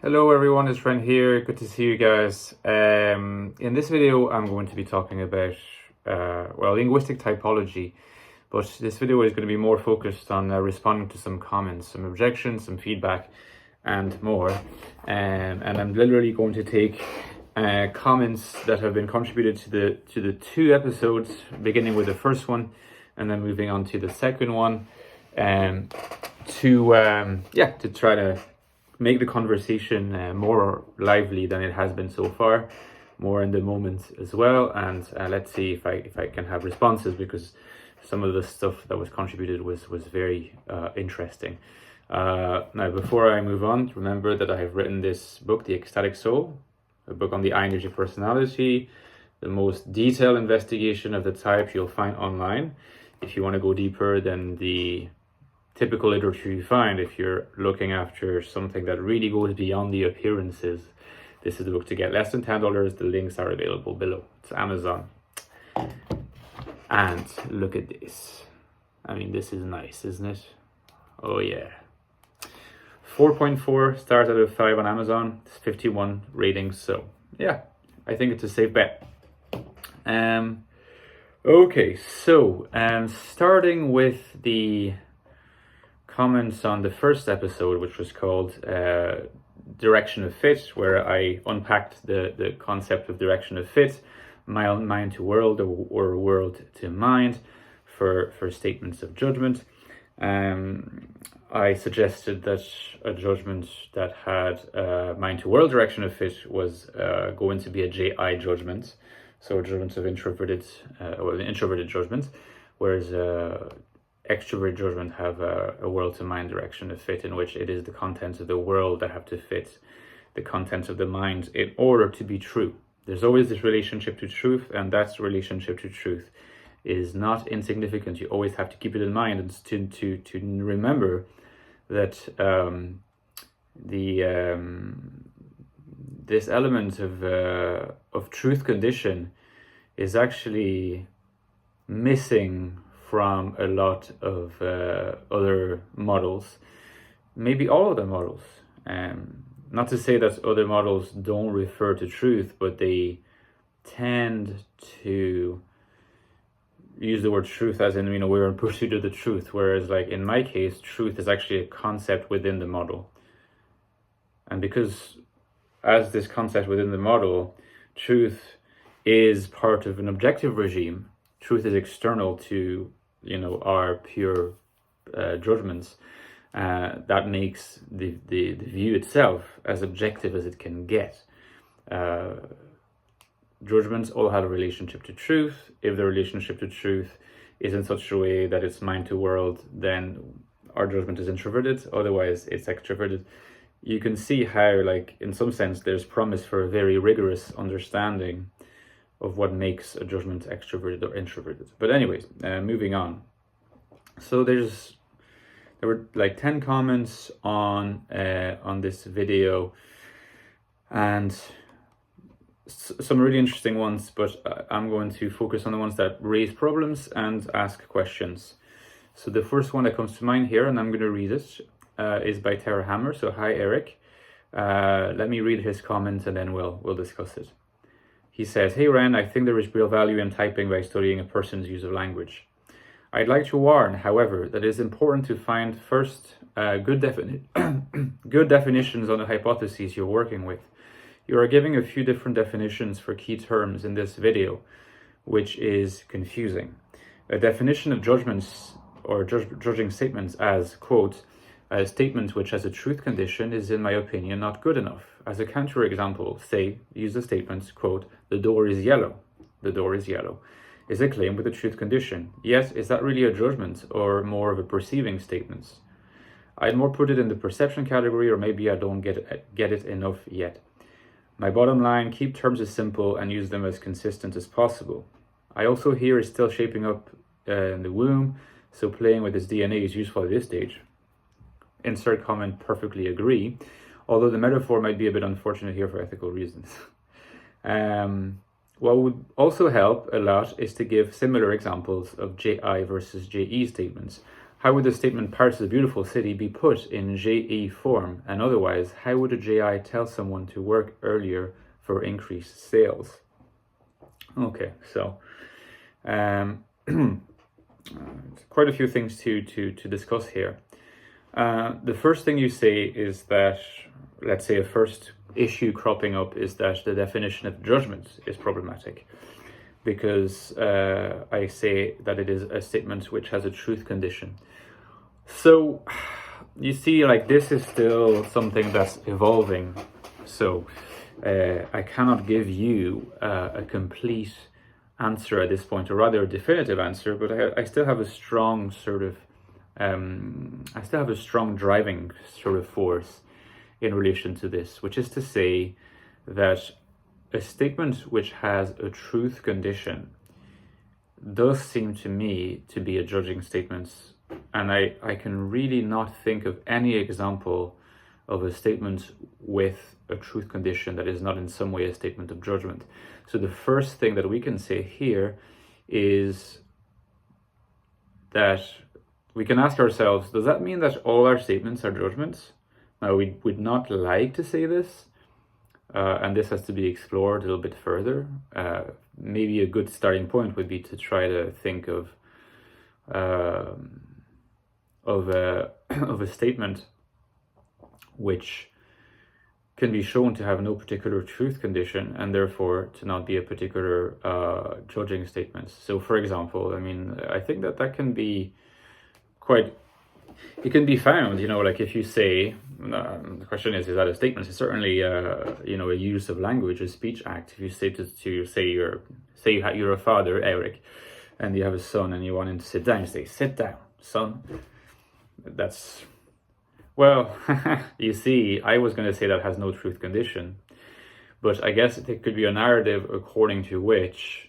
Hello everyone, it's Ren here. Good to see you guys. In this video, I'm going to be talking about, linguistic typology, but this video is going to be more focused on responding to some comments, some objections, some feedback, and more. And I'm literally going to take comments that have been contributed to the two episodes, beginning with the first one, and then moving on to the second one, to try to make the conversation more lively than it has been so far, more in the moment as well. And let's see if I can have responses, because some of the stuff that was contributed was very interesting. Now, before I move on, remember that I have written this book, The Ecstatic Soul, a book on the INFJ personality, the most detailed investigation of the type you'll find online. If you want to go deeper than the typical literature you find, if you're looking after something that really goes beyond the appearances, this is the book to get. Less than $10. The links are available below. It's Amazon. And look at this. I mean, this is nice, isn't it? Oh yeah. 4.4 stars out of 5 on Amazon. It's 51 ratings. So yeah, I think it's a safe bet. Okay, so starting with the comments on the first episode, which was called Direction of Fit, where I unpacked the concept of direction of fit, mind to world, or world to mind, for statements of judgment. I suggested that a judgment that had mind to world direction of fit was going to be a JI judgment, so a judgment of introverted judgment, whereas extrovert judgment have a world to mind direction of fit, in which it is the contents of the world that have to fit the contents of the mind in order to be true. There's always this relationship to truth, and that relationship to truth is not insignificant. You always have to keep it in mind, and to remember that this element of truth condition is actually missing from a lot of other models, maybe all of the models. Not to say that other models don't refer to truth, but they tend to use the word truth as in, we're in pursuit of the truth. Whereas, like in my case, truth is actually a concept within the model. And because as this concept within the model, truth is part of an objective regime, truth is external to our pure judgments, that makes the view itself as objective as it can get. Judgments all have a relationship to truth. If the relationship to truth is in such a way that it's mind to world, then our judgment is introverted, otherwise it's extroverted. You can see how, like, in some sense, there's promise for a very rigorous understanding of what makes a judgment extroverted or introverted. But anyways, moving on. So there were like 10 comments on this video, and some really interesting ones, but I'm going to focus on the ones that raise problems and ask questions. So the first one that comes to mind here, and I'm going to read it, is by Tara Hammer. So hi Eric. Let me read his comment and then we'll discuss it. He says, "Hey Ren, I think there is real value in typing by studying a person's use of language. I'd like to warn, however, that it is important to find first good definitions on the hypotheses you're working with. You are giving a few different definitions for key terms in this video, which is confusing. A definition of judgments or judging statements as, quote, a statement which has a truth condition is, in my opinion, not good enough. As a counterexample, say, use the statement, quote, the door is yellow. The door is yellow is a claim with a truth condition. Yet, is that really a judgment or more of a perceiving statement? I'd more put it in the perception category, or maybe I don't get it enough yet. My bottom line, keep terms as simple and use them as consistent as possible. I also hear is still shaping up in the womb, so playing with his DNA is useful at this stage. Insert comment, perfectly agree, although the metaphor might be a bit unfortunate here for ethical reasons. What would also help a lot is to give similar examples of JI versus JE statements. how would the statement "Paris is a beautiful city" be put in JE form? And otherwise, how would a JI tell someone to work earlier for increased sales? Okay, so quite a few things to discuss here. The first thing you say is that, let's say a first issue cropping up is that the definition of judgment is problematic, because I say that it is a statement which has a truth condition. So you see, like, this is still something that's evolving. So I cannot give you a complete answer at this point, or rather a definitive answer, but I still have a strong sort of I still have a strong driving sort of force in relation to this, which is to say that a statement which has a truth condition does seem to me to be a judging statement, and I can really not think of any example of a statement with a truth condition that is not in some way a statement of judgment. So the first thing that we can say here is that we can ask ourselves, does that mean that all our statements are judgments? Now, we would not like to say this, and this has to be explored a little bit further. Maybe a good starting point would be to try to think of a statement which can be shown to have no particular truth condition, and therefore to not be a particular judging statement. So, for example, I mean, I think that can be it can be found, like if you say, the question is that a statement? It's certainly, a use of language, a speech act. If you say you're a father, Eric, and you have a son and you want him to sit down, you say, "Sit down, son." That's, well, you see, I was going to say that has no truth condition, but I guess it could be a narrative according to which,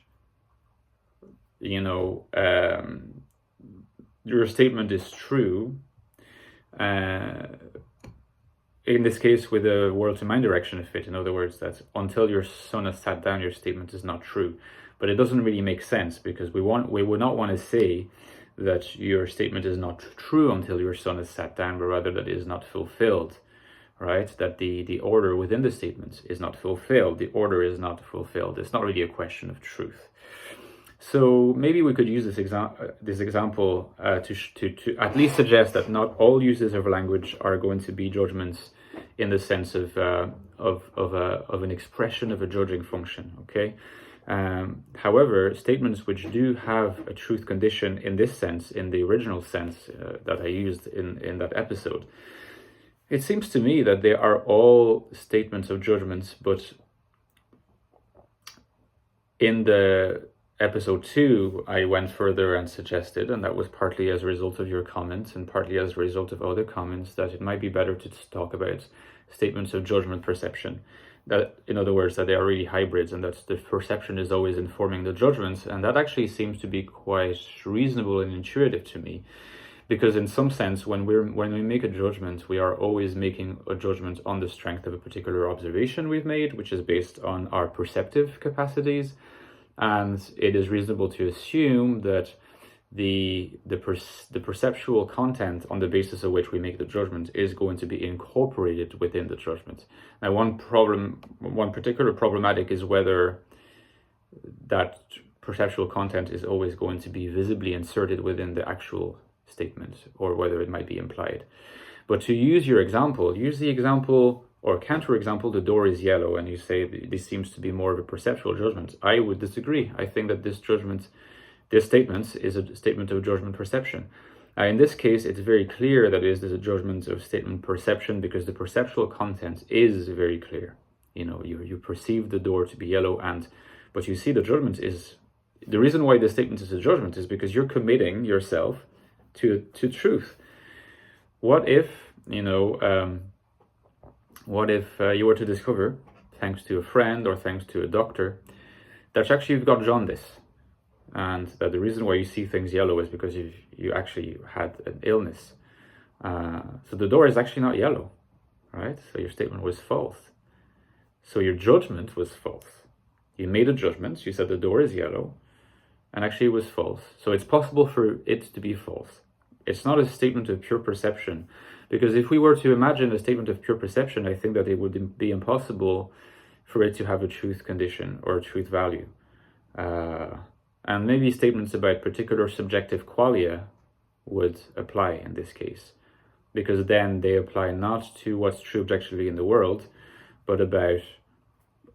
your statement is true, in this case with a world to mind direction fit. In other words, that until your son has sat down, your statement is not true. But it doesn't really make sense, because we would not want to say that your statement is not true until your son has sat down, but rather that it is not fulfilled, right? That the order within the statement is not fulfilled. The order is not fulfilled. It's not really a question of truth. So maybe we could use this example to at least suggest that not all uses of language are going to be judgments in the sense of an expression of a judging function. Okay. However, statements which do have a truth condition in this sense, in the original sense that I used in that episode, it seems to me that they are all statements of judgments. But in the episode 2, I went further and suggested, and that was partly as a result of your comments and partly as a result of other comments, that it might be better to talk about statements of judgment perception. That, in other words, that they are really hybrids, and that the perception is always informing the judgments. And that actually seems to be quite reasonable and intuitive to me, because in some sense, when we make a judgment, we are always making a judgment on the strength of a particular observation we've made, which is based on our perceptive capacities. And it is reasonable to assume that the perceptual content on the basis of which we make the judgment is going to be incorporated within the judgment. Now, one particular problematic is whether that perceptual content is always going to be visibly inserted within the actual statement, or whether it might be implied. But to use your example, use the example or counter-example, the door is yellow, and you say this seems to be more of a perceptual judgment. I would disagree. I think that this statement is a statement of judgment perception. In this case, it's very clear that it is a judgment of statement perception, because the perceptual content is very clear. You perceive the door to be yellow, but you see the judgment is, the reason why the statement is a judgment is because you're committing yourself to truth. What if, you were to discover, thanks to a friend or thanks to a doctor, that actually you've got jaundice, and that the reason why you see things yellow is because you actually had an illness. So the door is actually not yellow, right? So your statement was false. So your judgment was false. You made a judgment, you said the door is yellow, and actually it was false. So it's possible for it to be false. It's not a statement of pure perception, because if we were to imagine a statement of pure perception, I think that it would be impossible for it to have a truth condition or a truth value. And maybe statements about particular subjective qualia would apply in this case, because then they apply not to what's true objectively in the world, but about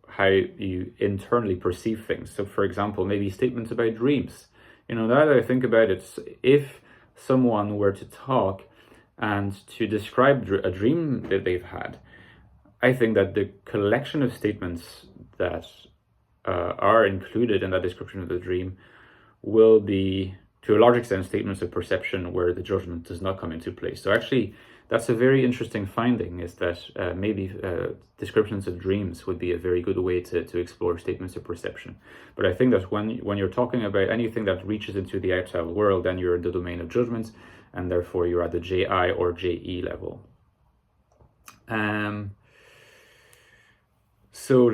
how you internally perceive things. So for example, maybe statements about dreams. Now that I think about it, if someone were to talk and to describe a dream that they've had, I think that the collection of statements that are included in that description of the dream will be, to a large extent, statements of perception where the judgment does not come into play. So actually, that's a very interesting finding, is that maybe descriptions of dreams would be a very good way to explore statements of perception. But I think that when you're talking about anything that reaches into the outside world, then you're in the domain of judgments, and therefore you're at the JI or JE level. So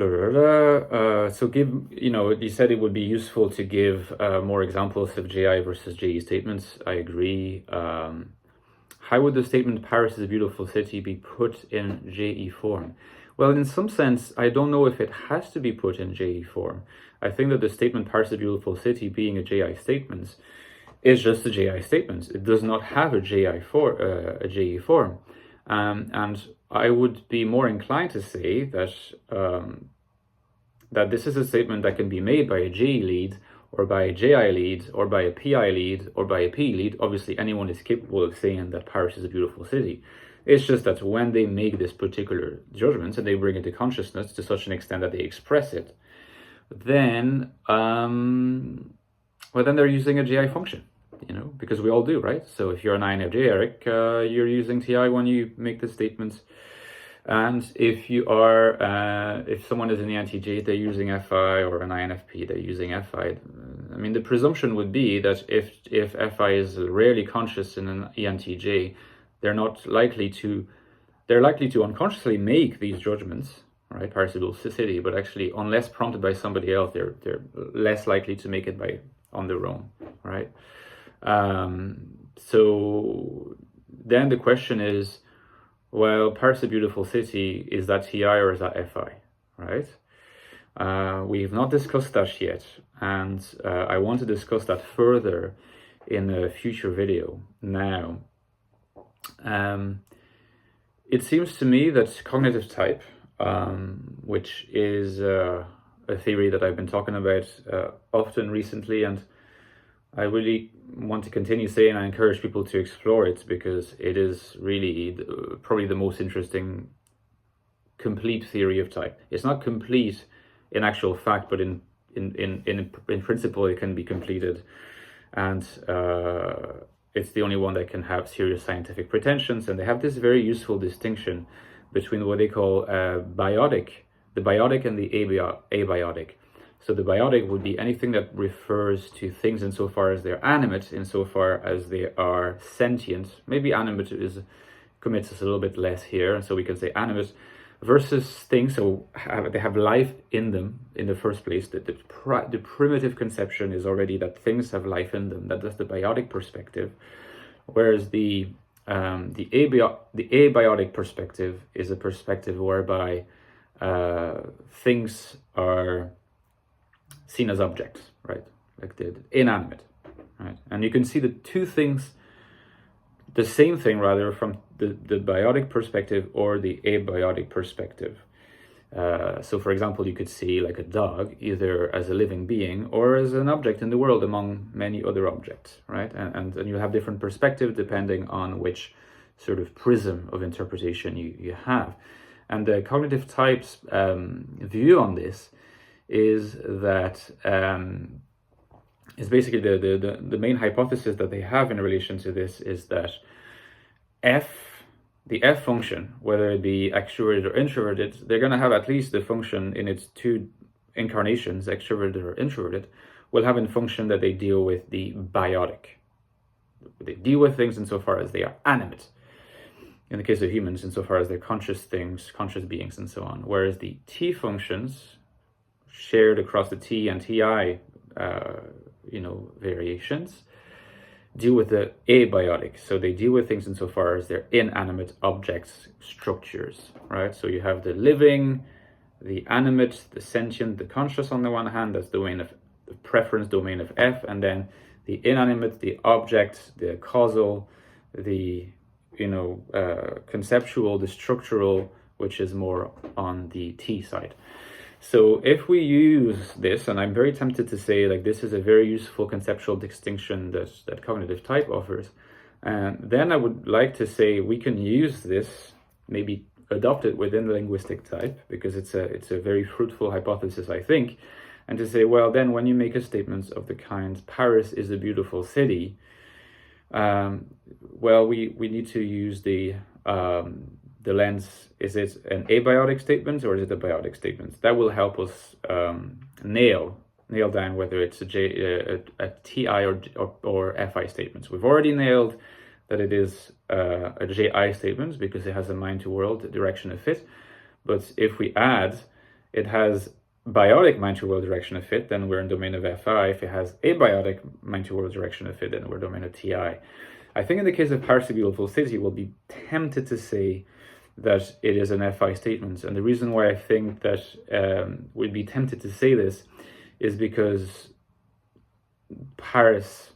give, you said it would be useful to give more examples of JI versus JE statements. I agree. How would the statement "Paris is a beautiful city" be put in JE form? Well, in some sense, I don't know if it has to be put in JE form. I think that the statement "Paris is a beautiful city" being a JI statement is just a JI statement. It does not have a JE form. And I would be more inclined to say that that this is a statement that can be made by a JE lead, or by a JI lead, or by a PI lead, or by a PE lead. Obviously, anyone is capable of saying that Paris is a beautiful city. It's just that when they make this particular judgment and they bring it to consciousness to such an extent that they express it, then, then they're using a JI function, because we all do, right? So if you're an INFJ, Eric, you're using TI when you make the statements. And if you are, if someone is an ENTJ, they're using FI, or an INFP, they're using FI. I mean, the presumption would be that if FI is rarely conscious in an ENTJ, they're likely to unconsciously make these judgments, right? Paris is a beautiful city, but actually, unless prompted by somebody else, they're less likely to make it on their own, right? So then the question is, well, Paris is a beautiful city, is that TI or is that FI, right? We have not discussed that yet, and I want to discuss that further in a future video. Now, it seems to me that cognitive type, which is a theory that I've been talking about often recently, and I really want to continue saying, I encourage people to explore it, because it is really probably the most interesting complete theory of type. It's not complete in actual fact, but in principle it can be completed, and it's the only one that can have serious scientific pretensions. And they have this very useful distinction between what they call the biotic and the abiotic. So the biotic would be anything that refers to things insofar as they're animate, insofar as they are sentient. Maybe animate commits us a little bit less here, and so we can say animate, versus things, so they have life in them in the first place. The primitive conception is already that things have life in them. That's the biotic perspective, whereas the abiotic perspective is a perspective whereby things are seen as objects, right? Like the inanimate, right? And you can see the two things, the same thing rather, from the biotic perspective or the abiotic perspective. So for example, you could see like a dog either as a living being or as an object in the world among many other objects, right? And you have different perspective depending on which sort of prism of interpretation you have. And the cognitive types view on this is that is basically the main hypothesis that they have in relation to this is that the F function, whether it be extroverted or introverted, they're going to have at least the function in its two incarnations, extroverted or introverted, will have a function that they deal with the biotic. They deal with things insofar as they are animate. In the case of humans, insofar as they're conscious things, conscious beings, and so on. Whereas the T functions, shared across the T and TI, variations, deal with the abiotic. So they deal with things insofar as they're inanimate objects, structures, right? So you have the living, the animate, the sentient, the conscious on the one hand, that's domain of the preference domain of F, and then the inanimate, the object, the causal, the conceptual, the structural, which is more on the T side. So if we use this, and I'm very tempted to say like this is a very useful conceptual distinction that cognitive type offers, and then I would like to say we can use this, maybe adopt it within the linguistic type, because it's a very fruitful hypothesis, I think, and to say, well, then when you make a statement of the kind, Paris is a beautiful city, well, we need to use the lens. Is it an abiotic statement or is it a biotic statement? That will help us nail down whether it's a TI or FI statement. We've already nailed that it is a JI statement because it has a mind to world direction of fit. But if we add it has biotic mind to world direction of fit, then we're in domain of FI. If it has abiotic mind to world direction of fit, then we're domain of TI. I think in the case of Paris, a beautiful city, we'll be tempted to say that it is an FI statement. And the reason why I think that we'd be tempted to say this is because Paris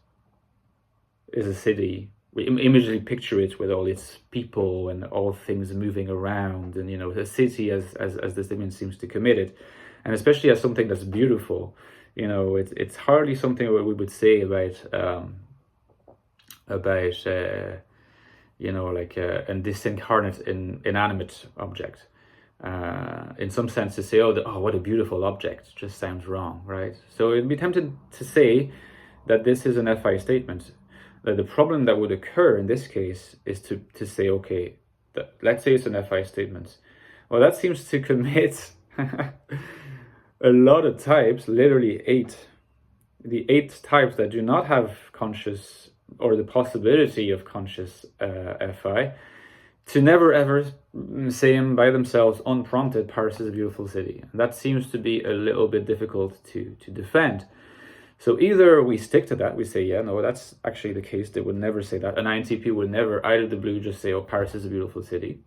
is a city. We immediately picture it with all its people and all things moving around, and a city as the statement seems to commit it, and especially as something that's beautiful. It's hardly something what we would say about like a disincarnate inanimate object. In some sense, to say, oh, what a beautiful object, just sounds wrong, right? So it'd be tempted to say that this is an FI statement. That the problem that would occur in this case is to say, okay, let's say it's an FI statement. Well, that seems to commit a lot of types, literally 8. The 8 types that do not have conscious or the possibility of conscious FI, to never ever say them by themselves unprompted, Paris is a beautiful city. And that seems to be a little bit difficult to defend. So either we stick to that, we say, yeah, no, that's actually the case. They would never say that. An INTP would never, out of the blue, just say, oh, Paris is a beautiful city,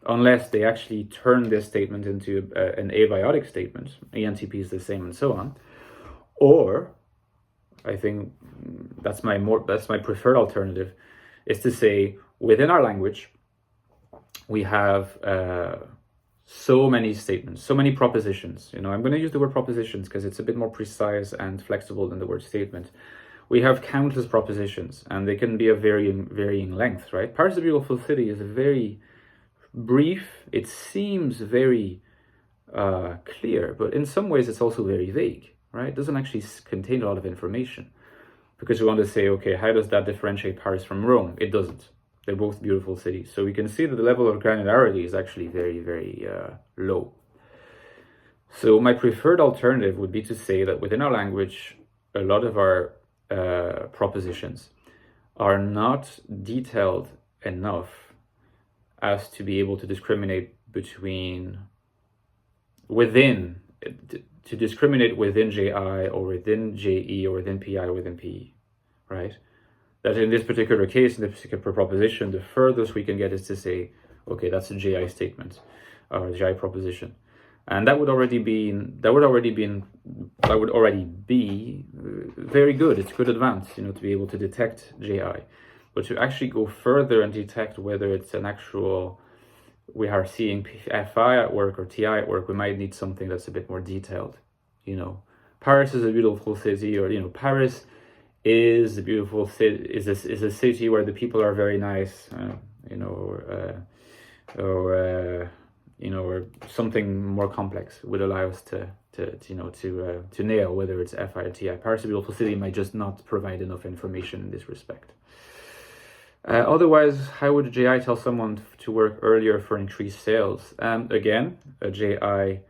unless they actually turn this statement into an abiotic statement. ENTP is the same, and so on. Or, I think that's my preferred alternative, is to say, within our language, we have so many statements, so many propositions. I'm going to use the word propositions because it's a bit more precise and flexible than the word statement. We have countless propositions, and they can be of varying length, right? Paris is a beautiful city is a very brief, it seems very clear, but in some ways it's also very vague, right? It doesn't actually contain a lot of information, because we want to say, okay, how does that differentiate Paris from Rome? It doesn't. They're both beautiful cities. So we can see that the level of granularity is actually very, very low. So my preferred alternative would be to say that within our language, a lot of our propositions are not detailed enough as to be able to discriminate within JI or within JE or within PI or within PE, right? That in this particular case, in this particular proposition, the furthest we can get is to say, okay, that's a JI statement or a JI proposition. And that would already be very good. It's good advance, to be able to detect JI. But to actually go further and detect whether it's an actual, we are seeing FI at work or TI at work, we might need something that's a bit more detailed. Paris is a beautiful city, or Paris is a beautiful city, is a city where the people are very nice, or something more complex would allow us to nail whether it's FI or TI. Paris, a beautiful city, might just not provide enough information in this respect. Otherwise, how would a JI tell someone to work earlier for increased sales? Again, a JI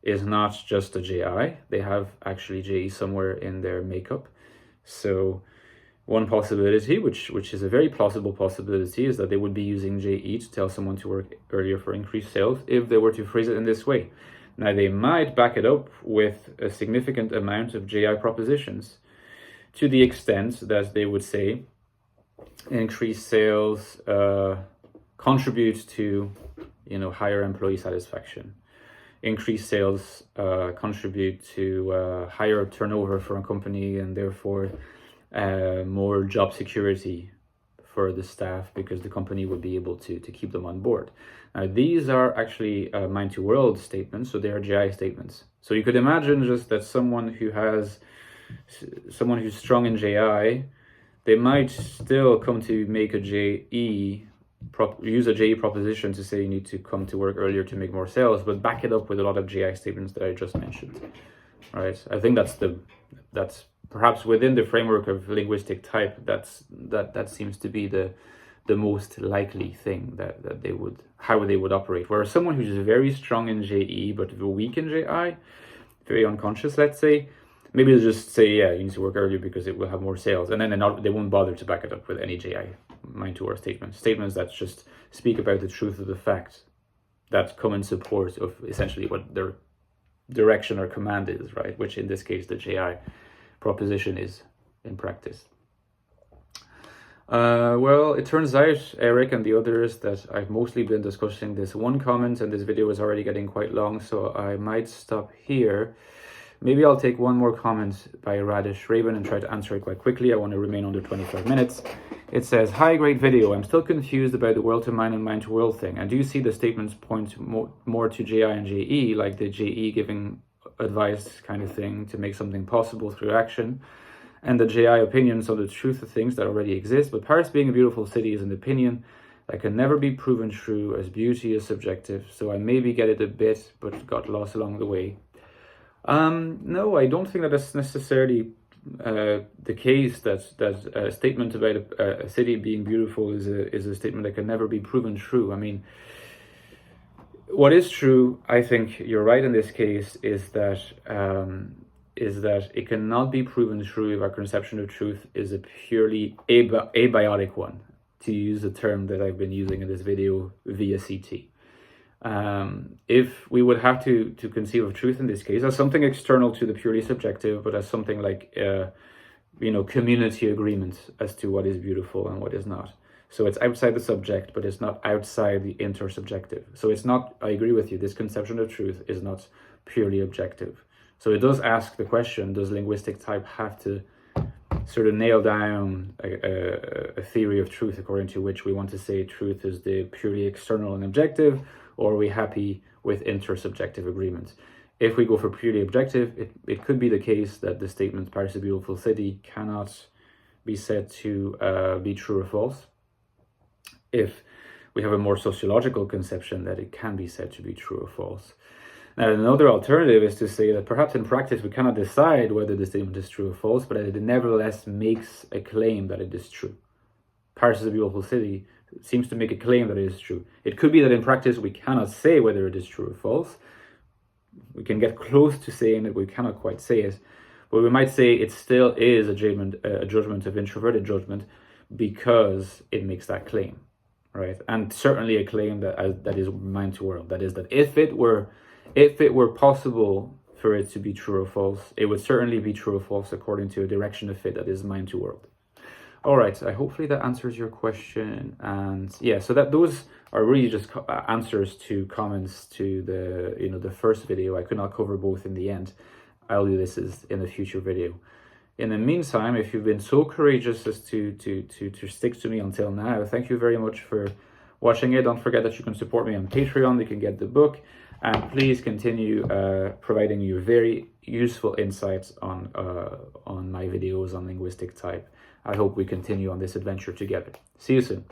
is not just a JI. They have actually JE somewhere in their makeup. So one possibility, which is a very plausible possibility, is that they would be using JE to tell someone to work earlier for increased sales if they were to phrase it in this way. Now, they might back it up with a significant amount of JI propositions, to the extent that they would say, increased sales contribute to, higher employee satisfaction. Increased sales contribute to higher turnover for a company, and therefore more job security for the staff, because the company would be able to keep them on board. Now, these are actually mind to world statements, so they are JI statements. So you could imagine just that someone who's strong in JI, they might still come to make a use a JE proposition to say you need to come to work earlier to make more sales, but back it up with a lot of JI statements that I just mentioned. Right? I think that's perhaps within the framework of linguistic type, that seems to be the most likely thing that how they would operate. Whereas someone who's very strong in JE but weak in JI, very unconscious, let's say, maybe they'll just say, yeah, you need to work earlier because it will have more sales, and then they won't bother to back it up with any JI mind to world statements that just speak about the truth of the facts that come in support of essentially what their direction or command is, right? Which in this case the JI proposition is in practice. Well, it turns out, Eric and the others, that I've mostly been discussing this one comment, and this video is already getting quite long, so I might stop here. Maybe I'll take one more comment by Radish Raven and try to answer it quite quickly. I want to remain under 25 minutes. It says, hi, great video. I'm still confused about the world to mind and mind to world thing. And do you see the statements point more to JI and JE, like the JE giving advice kind of thing to make something possible through action, and the JI opinions on the truth of things that already exist? But Paris being a beautiful city is an opinion that can never be proven true, as beauty is subjective. So I maybe get it a bit, but got lost along the way. No, I don't think that that's necessarily the case, that a statement about a city being beautiful is a statement that can never be proven true. I mean, what is true, I think you're right in this case, is that it cannot be proven true if our conception of truth is a purely abiotic one, to use a term that I've been using in this video via CT. If we would have to conceive of truth in this case as something external to the purely subjective, but as something like, community agreement as to what is beautiful and what is not. So it's outside the subject, but it's not outside the intersubjective. So it's not, I agree with you, this conception of truth is not purely objective. So it does ask the question, does linguistic type have to sort of nail down a theory of truth according to which we want to say truth is the purely external and objective, or are we happy with intersubjective agreements? If we go for purely objective, it could be the case that the statement Paris is a beautiful city cannot be said to be true or false. If we have a more sociological conception, that it can be said to be true or false. Now, another alternative is to say that perhaps in practice we cannot decide whether the statement is true or false, but that it nevertheless makes a claim that it is true. Paris is a beautiful city seems to make a claim that it is true. It could be that in practice we cannot say whether it is true or false. We can get close to saying it, we cannot quite say it, but we might say it still is a judgment of introverted judgment because it makes that claim, right? And certainly a claim that is mind to world. That is, that if it were possible for it to be true or false, it would certainly be true or false according to a direction of fit that is mind to world. All right, so hopefully that answers your question. And yeah, so those are really just answers to comments to the first video. I could not cover both in the end. I'll do this in a future video. In the meantime, if you've been so courageous as to stick to me until now, thank you very much for watching it. Don't forget that you can support me on Patreon. You can get the book, and please continue providing you very useful insights on my videos on linguistic type. I hope we continue on this adventure together. See you soon.